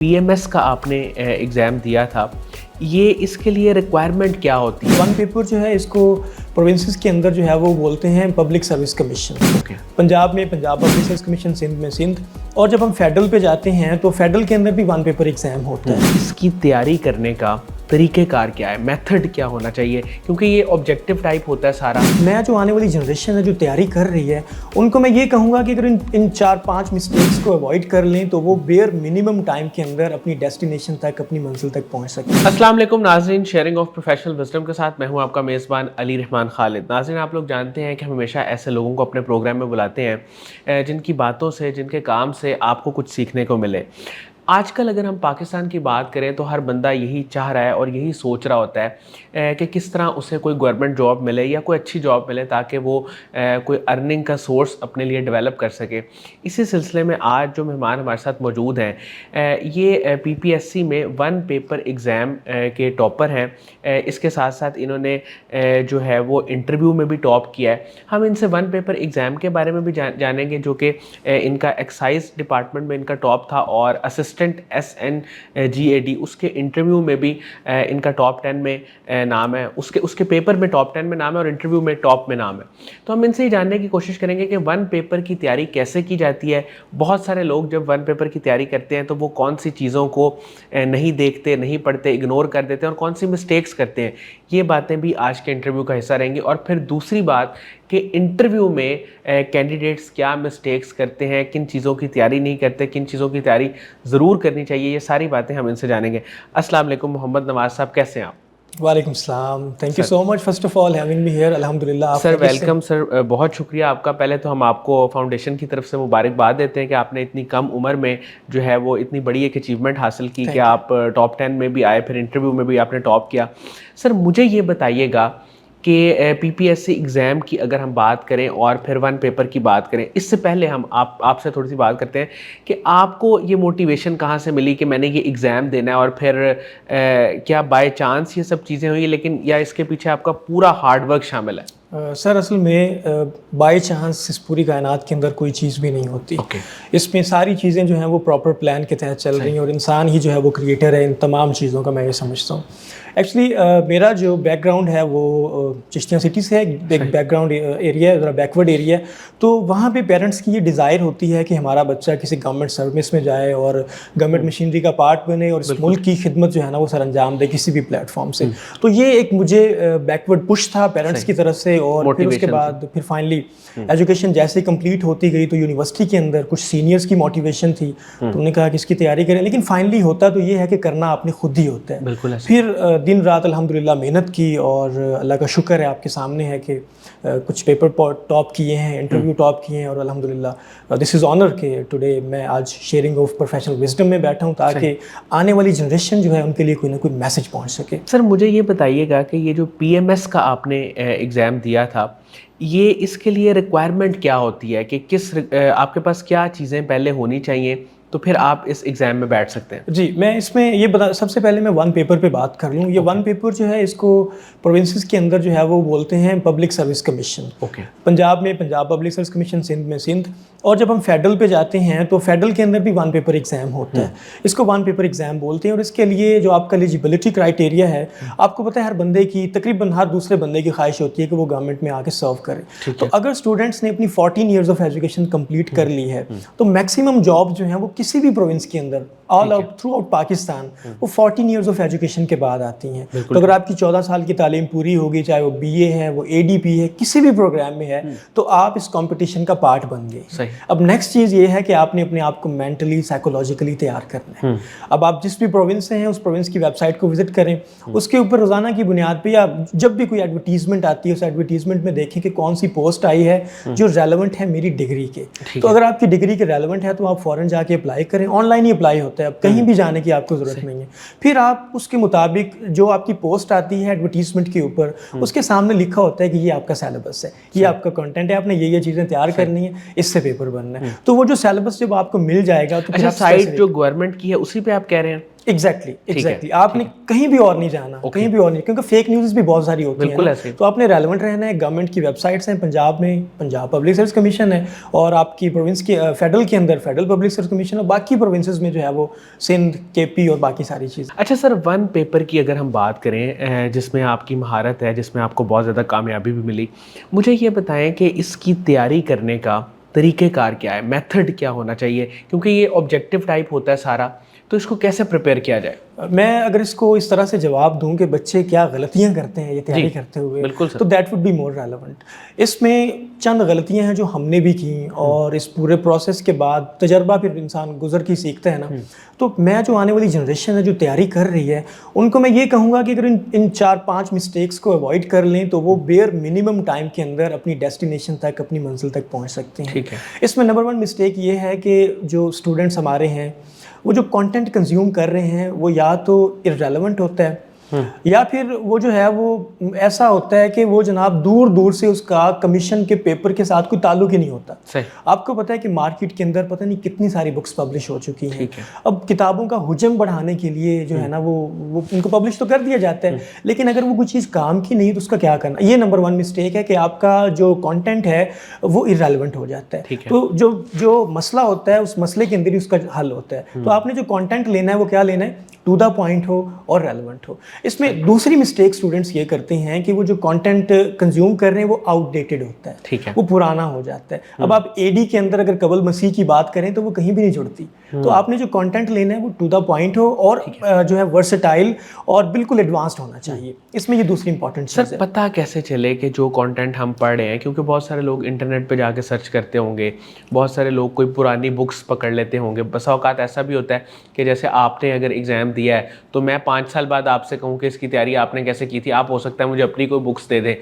PMS کا آپ نے ایگزام دیا تھا، یہ اس کے لیے ریکوائرمنٹ کیا ہوتی ہے؟ ون پیپر جو ہے اس کو پروونسز کے اندر جو ہے وہ بولتے ہیں پبلک سروس کمیشن. پنجاب میں Punjab public service commission, Sindh میں سندھ. اور جب ہم فیڈرل پہ جاتے ہیں تو فیڈرل کے اندر بھی ون پیپر ایگزام ہوتا ہے. اس کی تیاری کرنے کا طریقہ کار کیا ہے، میتھڈ کیا ہونا چاہیے؟ کیونکہ یہ آبجیکٹیو ٹائپ ہوتا ہے سارا. میں جو آنے والی جنریشن ہے جو تیاری کر رہی ہے ان کو میں یہ کہوں گا کہ اگر ان 4-5 مسٹیکس کو اوائڈ کر لیں تو وہ بیئر منیمم ٹائم کے اندر اپنی ڈیسٹینیشن تک، اپنی منزل تک پہنچ سکیں. السلام علیکم ناظرین، شیئرنگ آف پروفیشنل وزڈم کے ساتھ میں ہوں آپ کا میزبان علی رحمان خالد. ناظرین، آپ لوگ جانتے ہیں کہ ہم ہمیشہ ایسے لوگوں کو اپنے پروگرام میں بلاتے ہیں جن کی باتوں سے، جن کے کام سے آپ کو کچھ سیکھنے کو ملے. آج کل اگر ہم پاکستان کی بات کریں تو ہر بندہ یہی چاہ رہا ہے اور یہی سوچ رہا ہوتا ہے کہ کس طرح اسے کوئی گورنمنٹ جاب ملے یا کوئی اچھی جاب ملے تاکہ وہ کوئی ارننگ کا سورس اپنے لیے ڈیولپ کر سکے. اسی سلسلے میں آج جو مہمان ہمارے ساتھ موجود ہیں یہ PPSC میں ون پیپر ایگزام کے ٹاپر ہیں. اس کے ساتھ ساتھ انہوں نے جو ہے وہ انٹرویو میں بھی ٹاپ کیا ہے. ہم ان سے ون پیپر ایگزام کے بارے میں بھی جانیں گے جو کہ ان کا ایکسائز ڈپارٹمنٹ میں ان کا ٹاپ تھا اور اسسٹنٹ SNGAD اس کے انٹرویو میں بھی ان کا ٹاپ 10 میں نام ہے، اس کے پیپر میں ٹاپ 10 میں نام ہے اور انٹرویو میں ٹاپ میں نام ہے. تو ہم ان سے ہی جاننے کی کوشش کریں گے کہ ون پیپر کی تیاری کیسے کی جاتی ہے. بہت سارے لوگ جب ون پیپر کی تیاری کرتے ہیں تو وہ کون سی چیزوں کو نہیں دیکھتے، نہیں پڑھتے، اگنور کر دیتے ہیں اور کون سی مسٹیکس کرتے ہیں. یہ باتیں بھی آج کے انٹرویو کا حصہ رہیں گی. اور پھر دوسری بات کہ انٹرویو میں کینڈیڈیٹس کیا مسٹیکس کرتے ہیں، کن چیزوں کی تیاری نہیں کرتے، کن چیزوں کی تیاری ضرور کرنی چاہیے. یہ ساری باتیں ہم ان سے جانیں گے. السلام علیکم محمد نواز صاحب، کیسے ہیں آپ؟ وعلیکم السلام. Thank you so much first of all having me here. الحمدللہ. سر ویلکم سر، بہت شکریہ آپ کا. پہلے تو ہم آپ کو فاؤنڈیشن کی طرف سے مبارکباد دیتے ہیں کہ آپ نے اتنی کم عمر میں جو ہے وہ اتنی بڑی ایک اچیومنٹ حاصل کی کہ آپ ٹاپ 10 میں بھی آئے، پھر انٹرویو میں بھی آپ نے ٹاپ کیا. سر مجھے یہ بتائیے گا کہ PPSC ایگزام کی اگر ہم بات کریں اور پھر ون پیپر کی بات کریں، اس سے پہلے ہم آپ سے تھوڑی سی بات کرتے ہیں کہ آپ کو یہ موٹیویشن کہاں سے ملی کہ میں نے یہ ایگزام دینا ہے، اور پھر کیا بائی چانس یہ سب چیزیں ہوئی لیکن یا اس کے پیچھے آپ کا پورا ہارڈ ورک شامل ہے؟ سر اصل میں بائی چانس اس پوری کائنات کے اندر کوئی چیز بھی نہیں ہوتی. اس میں ساری چیزیں جو ہیں وہ پراپر پلان کے تحت چل رہی ہیں اور انسان ہی جو ہے وہ کریٹر ہے ان تمام چیزوں کا، میں یہ سمجھتا ہوں. ایکچولی میرا جو بیک گراؤنڈ ہے وہ چشتیاں سٹی سے ہے. ایک بیک گراؤنڈ ایریا ہے، ذرا بیکورڈ ایریا ہے. تو وہاں پہ پیرنٹس کی یہ ڈیزائر ہوتی ہے کہ ہمارا بچہ کسی گورنمنٹ سروس میں جائے اور گورنمنٹ مشینری کا پارٹ بنے اور اس ملک کی خدمت جو ہے نا وہ سر انجام دے کسی بھی پلیٹ فارم سے. تو یہ ایک مجھے بیکورڈ پش تھا پیرنٹس کی طرف سے. اور پھر اس کے بعد پھر فائنلی ایجوکیشن جیسے کمپلیٹ ہوتی گئی تو یونیورسٹی کے اندر کچھ سینئرس کی موٹیویشن تھی تو انہوں نے کہا کہ اس کی تیاری کریں. لیکن فائنلی ہوتا تو یہ ہے کہ کرنا آپ نے خود ہی ہوتا ہے. پھر دن رات الحمدللہ محنت کی اور اللہ کا شکر ہے آپ کے سامنے ہے کہ کچھ پیپر ٹاپ کیے ہیں، انٹرویو ٹاپ کیے ہیں اور الحمدللہ دس از آنر کہ ٹوڈے میں آج شیئرنگ آف پروفیشنل وزڈم میں بیٹھا ہوں تاکہ آنے والی جنریشن جو ہے ان کے لیے کوئی نہ کوئی میسج پہنچ سکے. سر مجھے یہ بتائیے گا کہ یہ جو PMS کا آپ نے ایگزام دیا تھا، یہ اس کے لیے ریکوائرمنٹ کیا ہوتی ہے کہ آپ کے پاس کیا چیزیں پہلے ہونی چاہیے تو پھر آپ اس ایگزام میں بیٹھ سکتے ہیں؟ جی میں اس میں یہ سب سے پہلے میں ون پیپر پہ بات کر لوں. یہ ون پیپر جو ہے اس کو پروونسز کے اندر جو ہے وہ بولتے ہیں پبلک سروس کمیشن. پنجاب میں Punjab public service commission, Sindh میں سندھ. اور جب ہم فیڈرل پہ جاتے ہیں تو فیڈرل کے اندر بھی ون پیپر ایگزام ہوتا ہے. اس کو ون پیپر ایگزام بولتے ہیں. اور اس کے لیے جو آپ کا ایلیجیبلٹی کرائٹیریا ہے، آپ کو پتہ ہے ہر بندے کی تقریباً ہر دوسرے بندے کی خواہش ہوتی ہے کہ وہ گورنمنٹ میں آ کے سرو کرے. تو اگر اسٹوڈنٹس نے اپنی 14 ایئرز آف ایجوکیشن کمپلیٹ کر لی ہے تو میکسیمم جاب جو ہیں وہ کسی بھی پروونس کے اندر all out throughout Pakistan وہ 14 ایئرز آف ایجوکیشن کے بعد آتی ہیں. تو اگر آپ کی 14 سال کی تعلیم پوری ہوگی، چاہے وہ BA ہے، وہ ADP ہے، کسی بھی پروگرام میں ہے، تو آپ اس کمپٹیشن کا پارٹ بن گئے. اب نیکسٹ چیز یہ ہے کہ آپ نے اپنے آپ کو مینٹلی سائیکولوجیکلی تیار کرنا ہے. اب آپ جس بھی پروونس سے ہیں اس پروونس کی ویب سائٹ کو وزٹ کریں. اس کے اوپر روزانہ کی بنیاد پہ یا جب بھی کوئی ایڈورٹیزمنٹ آتی ہے اس ایڈورٹیزمنٹ میں دیکھیں کہ کون سی پوسٹ آئی ہے جو ریلیونٹ ہے میری ڈگری کے. تو اگر آپ کی ڈگری کے ریلیونٹ ہے تو آپ فوراً جا کے اپلائی کریں. آن لائن ہی اپلائی ہوتا ہے، اب کہیں بھی جانے کی آپ کو ضرورت نہیں ہے. پھر آپ اس کے مطابق جو آپ کی پوسٹ آتی ہے ایڈورٹیزمنٹ کے اوپر اس کے سامنے لکھا ہوتا ہے کہ یہ آپ کا سیلیبس ہے، یہ آپ کا کنٹینٹ ہے، آپ نے یہ چیزیں تیار کرنی ہے، اس سے پیپر بننا ہے. تو وہ جو سیلیبس جب آپ کو مل جائے گا تو اچھا، سائٹ جو گورنمنٹ کی ہے اسی پہ آپ کہہ رہے ہیں؟ ایگزیکٹلی آپ نے کہیں بھی اور نہیں جانا, کہیں بھی اور نہیں, کیونکہ فیک نیوز بھی بہت ساری ہوتی ہیں, تو آپ نے ریلیونٹ رہنا ہے. گورنمنٹ کی ویب سائٹس ہیں پنجاب میں, پنجاب پبلک سروس کمیشن ہے, اور آپ کی پروونس کی فیڈرل کے اندر فیڈرل پبلک سروس کمیشن, اور باقی پروونسز میں جو ہے وہ سندھ, کے پی اور باقی ساری چیزیں. اچھا سر, ون پیپر کی اگر ہم بات کریں جس میں آپ کی مہارت ہے, جس میں آپ کو بہت زیادہ کامیابی بھی ملی, مجھے یہ بتائیں کہ اس کی تیاری کرنے کا طریقہ کار کیا ہے, میتھڈ کیا ہونا چاہیے, کیونکہ یہ آبجیکٹیو ٹائپ ہوتا ہے سارا, تو اس کو کیسے پریپیئر کیا جائے؟ میں اگر اس کو اس طرح سے جواب دوں کہ بچے کیا غلطیاں کرتے ہیں یہ تیاری کرتے ہوئے, تو that would be more relevant. اس میں چند غلطیاں ہیں جو ہم نے بھی کی, اور اس پورے پروسیس کے بعد تجربہ پھر انسان گزر کے سیکھتا ہے نا. تو میں جو آنے والی جنریشن ہے جو تیاری کر رہی ہے, ان کو میں یہ کہوں گا کہ اگر ان 4-5 مسٹیکس کو اوائڈ کر لیں تو وہ بیئر منیمم ٹائم کے اندر اپنی ڈیسٹینیشن تک, اپنی منزل تک پہنچ سکتے ہیں. اس میں نمبر 1 مسٹیک یہ ہے کہ جو اسٹوڈنٹس ہمارے ہیں وہ جو کانٹینٹ کنزیوم کر رہے ہیں وہ یا تو ارریلیونٹ ہوتا ہے, یا پھر وہ جو ہے وہ ایسا ہوتا ہے کہ وہ جناب دور دور سے اس کا کمیشن کے پیپر کے ساتھ کوئی تعلق ہی نہیں ہوتا. آپ کو پتہ ہے کہ مارکیٹ کے اندر پتہ نہیں کتنی ساری بکس پبلش ہو چکی ہیں. اب کتابوں کا حجم بڑھانے کے لیے جو ہے نا وہ ان کو پبلش تو کر دیا جاتا ہے, لیکن اگر وہ کوئی چیز کام کی نہیں تو اس کا کیا کرنا. یہ نمبر 1 مسٹیک ہے کہ آپ کا جو کانٹینٹ ہے وہ ارریلیونٹ ہو جاتا ہے. تو جو مسئلہ ہوتا ہے اس مسئلے کے اندر ہی اس کا حل ہوتا ہے. تو آپ نے جو کانٹینٹ لینا ہے وہ کیا لینا ہے, ٹو دا پوائنٹ ہو اور ریلیونٹ ہو. اس میں دوسری مسٹیک اسٹوڈنٹس یہ کرتے ہیں کہ وہ جو کانٹینٹ کنزیوم کر رہے ہیں وہ آؤٹ ڈیٹڈ ہوتا ہے, وہ پرانا ہو جاتا ہے. اب آپ اے ڈی کے اندر اگر قبل مسیح کی بات کریں تو وہ کہیں بھی نہیں جڑتی. تو آپ نے جو کانٹینٹ لینا ہے وہ ٹو دا پوائنٹ ہو اور جو ہے ورسٹائل اور بالکل ایڈوانسڈ ہونا چاہیے. اس میں یہ دوسری امپورٹنٹ چیز ہے. سر پتہ کیسے چلے کہ جو کانٹینٹ ہم پڑھ رہے ہیں, کیونکہ بہت سارے لوگ انٹرنیٹ پہ جا کے سرچ کرتے ہوں گے, بہت سارے لوگ کوئی پرانی بکس پکڑ لیتے ہوں گے. بسا اوقات ایسا بھی ہوتا ہے کہ جیسے آپ نے اگر ایگزام دیا ہے تو میں 5 سال بعد آپ سے کہوں کہ اس کی تیاری آپ نے کیسے کی تھی, آپ ہو سکتا ہے مجھے اپنی کوئی بکس دے دیں.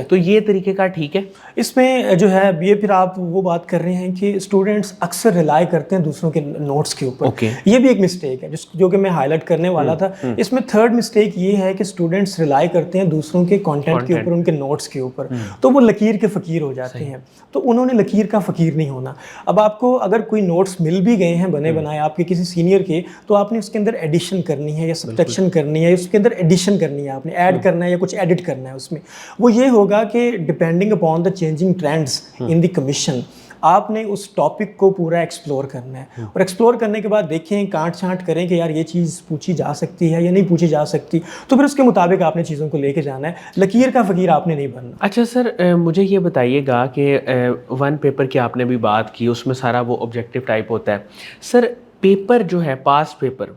تو یہ طریقہ کار ٹھیک ہے؟ اس میں جو ہے یہ پھر آپ وہ بات کر رہے ہیں کہ اسٹوڈنٹس اکثر ریلائی کرتے ہیں دوسروں کے نوٹس کے اوپر. یہ بھی ایک مسٹیک ہے جو کہ میں ہائی لائٹ کرنے والا تھا. اس میں تھرڈ مسٹیک یہ ہے کہ اسٹوڈنٹس ریلائی کرتے ہیں دوسروں کے کانٹینٹ کے اوپر, ان کے نوٹس کے اوپر, تو وہ لکیر کے فقیر ہو جاتے ہیں. تو انہوں نے لکیر کا فقیر نہیں ہونا. اب آپ کو اگر کوئی نوٹس مل بھی گئے ہیں بنے بنائے آپ کے کسی سینئر کے, تو آپ نے اس کے اندر ایڈیشن کرنی ہے یا سبٹریکشن کرنی ہے, اس کے اندر ایڈیشن کرنی ہے, آپ نے ایڈ کرنا ہے یا کچھ ایڈٹ کرنا ہے. اس میں وہ یہ ہوگا کہ depending upon the changing trends in the commission آپ نے اس ٹاپک کو پورا ایکسپلور کرنا ہے. اور ایکسپلور کرنے کے بعد دیکھیں, کانٹ چھانٹ کریں کہ یار یہ چیز پوچھی جا سکتی ہے یا نہیں پوچھی جا سکتی, تو پھر اس کے مطابق آپ نے چیزوں کو لے کے جانا ہے. لکیر کا فقیر آپ نے نہیں بننا. اچھا سر, مجھے یہ بتائیے گا کہ 1 پیپر کی آپ نے بھی بات کی, اس میں سارا وہ آبجیکٹیو ٹائپ ہوتا ہے. سر پیپر جو ہے پاس پیپر,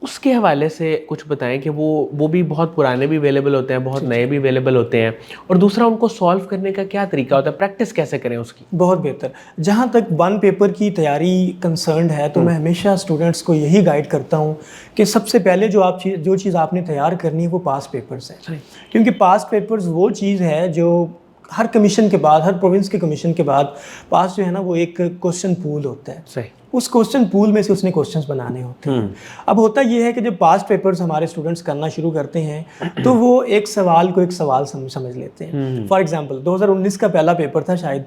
اس کے حوالے سے کچھ بتائیں کہ وہ بھی بہت پرانے بھی اویلیبل ہوتے ہیں, بہت نئے بھی اویلیبل ہوتے ہیں, اور دوسرا ان کو سالو کرنے کا کیا طریقہ ہوتا ہے, پریکٹس کیسے کریں اس کی؟ بہت بہتر. جہاں تک 1 پیپر کی تیاری کنسرنڈ ہے تو میں ہمیشہ اسٹوڈنٹس کو یہی گائیڈ کرتا ہوں کہ سب سے پہلے جو چیز آپ نے تیار کرنی ہے وہ پاس پیپرز ہیں. کیونکہ پاس پیپرز وہ چیز ہے جو ہر کمیشن کے بعد, ہر پروونس کے کمیشن کے بعد پاس جو ہے نا وہ ایک کوسچن پول ہوتا ہے. اس کوسچن پول میں سے اس نے کوسچنس بنانے ہوتے ہیں. اب ہوتا یہ ہے کہ جب پاس پیپرز ہمارے اسٹوڈنٹس کرنا شروع کرتے ہیں تو وہ ایک سوال کو ایک سوال سمجھ لیتے ہیں. فار ایگزامپل 2019 کا پہلا پیپر تھا شاید,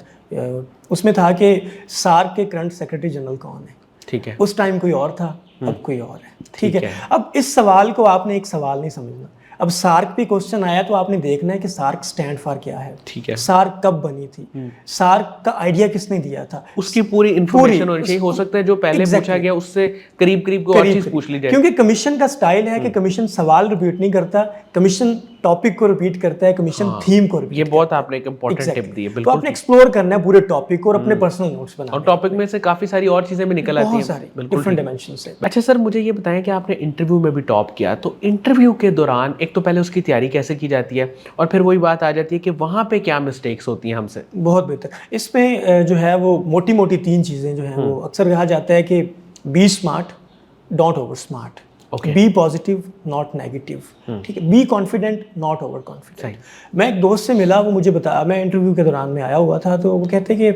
اس میں تھا کہ سارک کے کرنٹ سیکرٹری جنرل کون ہے. ٹھیک ہے, اس ٹائم کوئی اور تھا, اب کوئی اور ہے. ٹھیک ہے, اب اس سوال کو آپ نے ایک سوال نہیں سمجھنا. اب سارک پہ کوسچن آیا تو آپ نے دیکھنا ہے کہ سارک سٹینڈ فار کیا ہے. ٹھیک ہے, سارک کب بنی تھی, سارک کا آئیڈیا کس نے دیا تھا, اس کی پوری انفارمیشن ہونی چاہیے. ہو سکتا ہے جو پہلے پوچھا گیا اس سے قریب کوئی اور چیز پوچھ لی جائے. کیونکہ کمیشن کا سٹائل ہے کہ کمیشن سوال ریپیٹ نہیں کرتا, کمیشن ٹاپک کو ریپیٹ کرتا ہے, کمیشن تھیم کو ریپیٹ. یہ بہت آپ نے ایک امپورٹنٹ ٹپ دی ہے. تو آپ نے ایکسپلور کرنا ہے پورے ٹاپک کو اور اپنے پرسنل نوٹس بنانے ہیں, اور ٹاپک میں سے کافی ساری اور چیزیں بھی نکل آتی ہیں ڈفرنٹ ڈائمینشن سے. اچھا سر, مجھے یہ بتائیں کہ آپ نے انٹرویو میں بھی ٹاپ کیا, تو انٹرویو کے دوران ایک تو پہلے اس کی تیاری کیسے کی جاتی ہے, اور پھر وہی بات آ جاتی ہے کہ وہاں پہ کیا مسٹیکس ہوتی ہیں ہم سے؟ بہت بہتر. اس میں جو ہے وہ موٹی 3 چیزیں جو ہیں وہ اکثر کہا جاتا ہے کہ be smart, don't over smart, be positive not negative. ٹھیک ہے, be confident not over confident. میں ایک دوست سے ملا, وہ مجھے بتایا, میں انٹرویو کے دوران میں آیا ہوا تھا, تو وہ کہتے کہ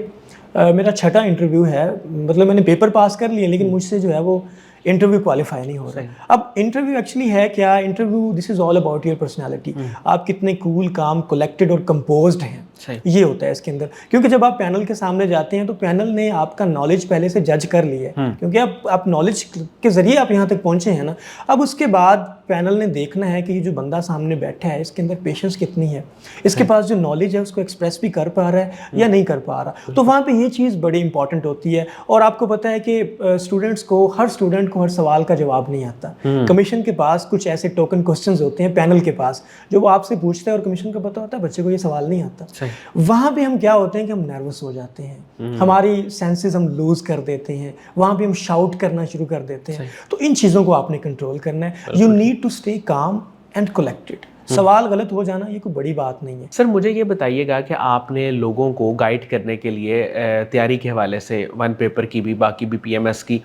میرا 6واں انٹرویو ہے, مطلب میں نے پیپر پاس کر لیے لیکن مجھ سے جو ہے وہ انٹرویو کوالیفائی نہیں ہو رہا. اب انٹرویو ایکچولی ہے کیا, interview this is all about your personality. آپ کتنے کول, کام, کلیکٹڈ اور کمپوزڈ ہیں. یہ ہوتا ہے اس کے اندر. کیونکہ جب آپ پینل کے سامنے جاتے ہیں تو پینل نے آپ کا نالج پہلے سے جج کر لی ہے, کیونکہ آپ نالج کے ذریعے آپ یہاں تک پہنچے ہیں نا. اب اس کے بعد پینل نے دیکھنا ہے کہ یہ جو بندہ سامنے بیٹھا ہے اس کے اندر پیشنس کتنی ہے, اس کے پاس جو نالج ہے اس کو ایکسپریس بھی کر پا رہا ہے یا نہیں کر پا رہا. تو وہاں پہ یہ چیز بڑی امپورٹنٹ ہوتی ہے. اور آپ کو پتہ ہے کہ اسٹوڈنٹس کو, ہر اسٹوڈنٹ کو ہر سوال کا جواب نہیں آتا. کمیشن کے پاس کچھ ایسے ٹوکن کوسچنز ہوتے ہیں پینل کے پاس جو وہ آپ سے پوچھتا ہے اور کمیشن کو پتہ ہوتا ہے بچے کو یہ سوال نہیں آتا. وہاں پہ ہم کیا ہوتے ہیں کہ ہم نروس ہو جاتے ہیں, ہماری سینسز ہم لوز کر دیتے ہیں, وہاں پہ ہم شاؤٹ کرنا شروع کر دیتے ہیں. تو ان چیزوں کو آپ نے کنٹرول کرنا ہے. You need to stay calm and collected. سوال غلط ہو جانا یہ کوئی بڑی بات نہیں ہے. سر مجھے یہ بتائیے گا کہ آپ نے لوگوں کو گائیڈ کرنے کے لیے تیاری کے حوالے سے ون پیپر کی بھی, باقی بھی پی ایم ایس کی,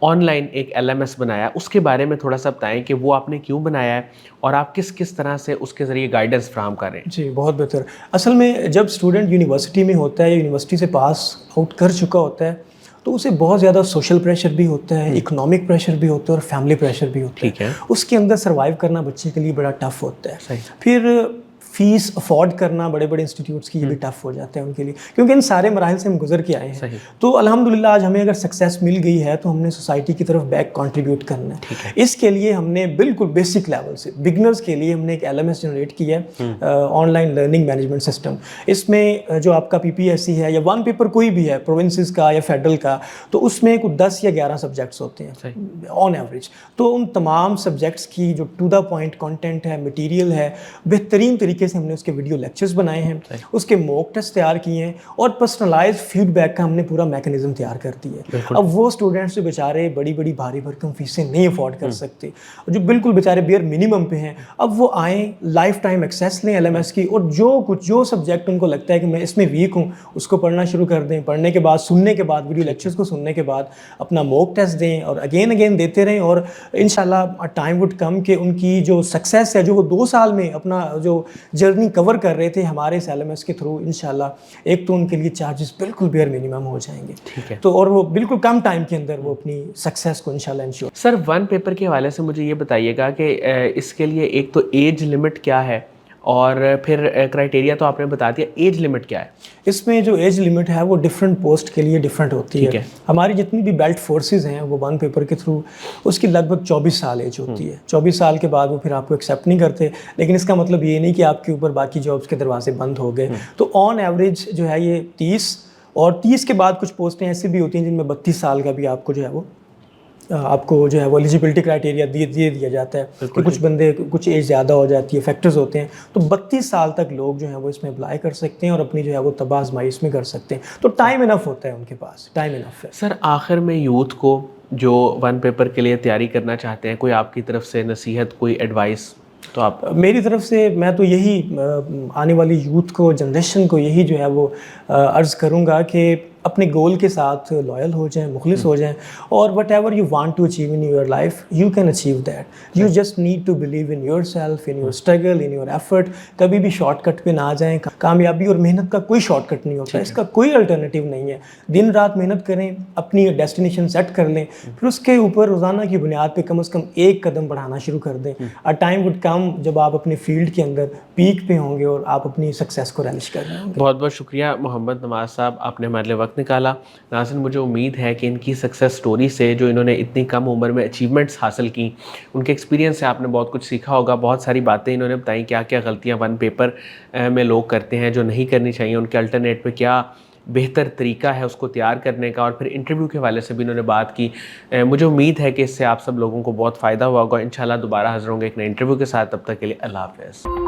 آن لائن ایک ایل ایم ایس بنایا, اس کے بارے میں تھوڑا سا بتائیں کہ وہ آپ نے کیوں بنایا ہے اور آپ کس طرح سے اس کے ذریعے گائیڈنس فراہم کر رہے ہیں؟ جی بہت بہتر. اصل میں جب اسٹوڈنٹ یونیورسٹی میں ہوتا ہے, یونیورسٹی سے پاس آؤٹ کر چکا ہوتا ہے, تو اسے بہت زیادہ سوشل پریشر بھی ہوتا ہے, اکنامک پریشر بھی ہوتا ہے اور فیملی پریشر بھی ہوتا ہے. اس کے اندر سروائیو کرنا بچے کے لیے بڑا ٹف ہوتا ہے. پھر فیس افورڈ کرنا بڑے بڑے انسٹیٹیوٹس کی یہ بھی ٹف ہو جاتا ہے ان کے لیے, کیونکہ ان سارے مراحل سے ہم گزر کے آئے ہیں. تو الحمدللہ آج ہمیں اگر سکسیس مل گئی ہے تو ہم نے سوسائٹی کی طرف بیک کنٹریبیوٹ کرنا ہے. اس کے لیے ہم نے بالکل بیسک لیول سے بگنرز کے لیے ہم نے ایک ایل ایم ایس جنریٹ کیا ہے, online learning management system. اس میں جو آپ کا پی پی ایس سی ہے یا ون پیپر کوئی بھی ہے, پروونسز کا یا فیڈرل کا, تو اس میں کچھ 10 یا 11 سبجیکٹس ہوتے ہیں آن ایوریج. تو ان تمام سبجیکٹس کی جو ٹو دا پوائنٹ کانٹینٹ ہے, مٹیریل ہے, بہترین طریقے سے ہم نے اس کے ویڈیو لیکچرز بنائے ہیں, اس کے موک ٹیسٹ تیار کیے ہیں, اور پرسنلائز فیڈ بیک کا ہم نے پورا میکنزم تیار کر دیا ہے. اب وہ اسٹوڈنٹس جو بیچارے بڑی بڑی بھاری بھرکم فیسیں نہیں افورڈ کر سکتے, جو بالکل بیچارے بیئر منیمم پہ ہیں, اب وہ آئیں, لائف ٹائم ایکسیس لیں ایل ایم ایس کی, اور جو سبجیکٹ ان کو لگتا ہے کہ میں اس میں ویک ہوں اس کو پڑھنا شروع کر دیں. پڑھنے کے بعد, سننے کے بعد, ویڈیو لیکچرز کو سننے کے بعد اپنا موک ٹیسٹ دیں اور اگین دیتے رہیں. اور انشاءاللہ ٹائم وڈ کم کہ ان کی جو سکسیس ہے, جو وہ 2 سال میں اپنا جو جرنی کور کر رہے تھے ہمارے اس ایل ایم ایس کے تھرو, انشاءاللہ ایک تو ان کے لیے چارجز بالکل بیئر منیمم ہو جائیں گے. تو اور وہ بالکل کم ٹائم کے اندر وہ اپنی سکسیس کو انشاءاللہ انشور. سر ون پیپر کے حوالے سے مجھے یہ بتائیے گا کہ اس کے لیے ایک تو ایج لمٹ کیا ہے, اور پھر کرائٹیریا تو آپ نے بتا دیا, ایج لمٹ کیا ہے؟ اس میں جو ایج لمٹ ہے وہ ڈفرینٹ پوسٹ کے لیے ڈفرینٹ ہوتی ہے. ہماری جتنی بھی بیلٹ فورسز ہیں وہ ون پیپر کے تھرو اس کی لگ بھگ 24 سال ایج ہوتی ہے. 24 سال کے بعد وہ پھر آپ کو ایکسیپٹ نہیں کرتے, لیکن اس کا مطلب یہ نہیں کہ آپ کے اوپر باقی جابس کے دروازے بند ہو گئے. تو آن ایوریج جو ہے یہ 30, اور 30 کے بعد کچھ پوسٹیں ایسی بھی ہوتی ہیں جن میں 32 سال کا بھی آپ کو جو ہے وہ ایلیجیبلٹی کرائٹیریا دیا جاتا ہے کہ کچھ بندے کچھ ایج زیادہ ہو جاتی ہے, فیکٹرز ہوتے ہیں. تو 32 سال تک لوگ جو ہیں وہ اس میں اپلائی کر سکتے ہیں اور اپنی جو ہے وہ تباہ آزمائی اس میں کر سکتے ہیں. تو ٹائم انف ہوتا ہے ان کے پاس, ٹائم انف ہے. سر آخر میں یوتھ کو جو ون پیپر کے لیے تیاری کرنا چاہتے ہیں, کوئی آپ کی طرف سے نصیحت, کوئی ایڈوائس تو آپ؟ میری طرف سے میں تو یہی آنے والی یوتھ کو, جنریشن کو یہی جو ہے وہ عرض کروں گا کہ اپنے گول کے ساتھ لائل ہو جائیں, مخلص ہو جائیں, اور whatever you want to achieve in your life you can achieve that. You just need to believe in yourself, in your struggle, in your effort. کبھی بھی شارٹ کٹ پہ نہ آ جائیں. کامیابی اور محنت کا کوئی شارٹ کٹ نہیں ہوتا, اس کا کوئی الٹرنیٹیو نہیں ہے. دن رات محنت کریں, اپنی ڈیسٹینیشن سیٹ کر لیں, پھر اس کے اوپر روزانہ کی بنیاد پہ کم از کم 1 قدم بڑھانا شروع کر دیں. اور ٹائم وڈ کم جب آپ اپنے فیلڈ کے اندر پیک پہ ہوں گے اور آپ اپنی سکسیس کو ریلیش کر رہے ہوں گے. بہت بہت شکریہ محمد نواز صاحب, آپ نے ہمارے لیے وقت نکالا. ناظرین, مجھے امید ہے کہ ان کی سکسیس سٹوری سے, جو انہوں نے اتنی کم عمر میں اچیومنٹس حاصل کی, ان کے ایکسپیرینس سے آپ نے بہت کچھ سیکھا ہوگا. بہت ساری باتیں انہوں نے بتائیں, کیا کیا غلطیاں ون پیپر میں لوگ کرتے ہیں جو نہیں کرنی چاہیے, ان کے الٹرنیٹ پہ کیا بہتر طریقہ ہے اس کو تیار کرنے کا, اور پھر انٹرویو کے حوالے سے بھی انہوں نے بات کی. مجھے امید ہے کہ اس سے آپ سب لوگوں کو بہت فائدہ ہوا ہوگا. انشاءاللہ دوبارہ حاضر ہوں گے ایک نئے انٹرویو کے ساتھ. تب تک کے لیے اللہ حافظ.